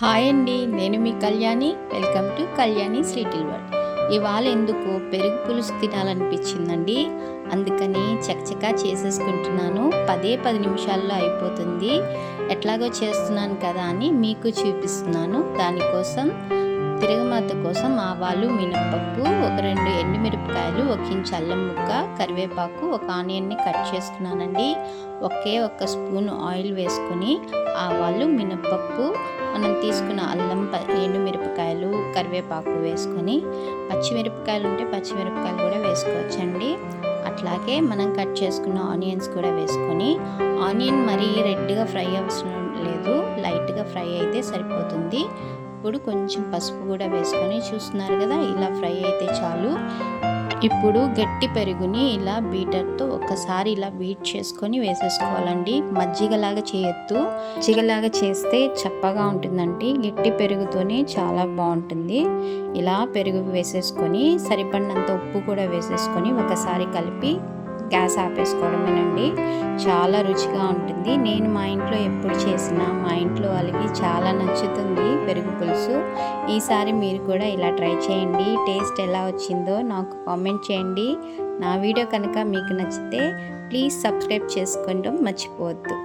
Hi అండి, నేను మీ Kalyani. Welcome to Kalyani little world. ఇవాళ ఎందుకో పెరుగు పులుసు తినాలనిపించిందండి. అందుకని చకచకా చేసేసుకుంటున్నాను. 10 నిమిషాల్లో అయిపోతుంది. ఎట్లాగో చేస్తున్నాను కదా అని మీకు చూపిస్తున్నాను. దానికోసం తిరగమాత కోసం ఆవాలు, మినపప్పు, ఒక 2 ఎండుమిరపకాయలు, 1 ఇంచు అల్లం ముక్క, కరివేపాకు, ఒక ఆనియన్ని కట్ చేసుకున్నానండి. ఒక్క స్పూన్ ఆయిల్ వేసుకొని ఆవాలు, మినపప్పు, మనం తీసుకున్న అల్లం, ఎండుమిరపకాయలు, కరివేపాకు వేసుకొని, పచ్చిమిరపకాయలు ఉంటే పచ్చిమిరపకాయలు కూడా వేసుకోవచ్చండి. అట్లాగే మనం కట్ చేసుకున్న ఆనియన్స్ కూడా వేసుకొని, ఆనియన్ మరీ రెడ్గా ఫ్రై అవసరం లేదు, లైట్గా ఫ్రై అయితే సరిపోతుంది. ఇప్పుడు కొంచెం పసుపు కూడా వేసుకొని, చూస్తున్నారు కదా, ఇలా ఫ్రై అయితే చాలు. ఇప్పుడు గట్టి పెరుగుని ఇలా బీటర్తో ఒక్కసారి ఇలా బీట్ చేసుకొని వేసేసుకోవాలండి. మజ్జిగలాగా చేయొద్దు, మజ్జిగలాగా చేస్తే చప్పగా ఉంటుందండి. గట్టి పెరుగుతోనే చాలా బాగుంటుంది. ఇలా పెరుగు వేసేసుకొని సరిపడినంత ఉప్పు కూడా వేసేసుకొని ఒకసారి కలిపి గ్యాస్ ఆపేసుకోవడమేనండి. చాలా రుచిగా ఉంటుంది. నేను మా ఇంట్లో ఎప్పుడు చేసినా మా ఇంట్లో వాళ్ళకి చాలా నచ్చుతుంది పెరుగు పులుసు. ఈసారి మీరు కూడా ఇలా ట్రై చేయండి. టేస్ట్ ఎలా వచ్చిందో నాకు కామెంట్ చేయండి. నా వీడియో కనుక మీకు నచ్చితే ప్లీజ్ సబ్స్క్రైబ్ చేసుకోవడం మర్చిపోవద్దు.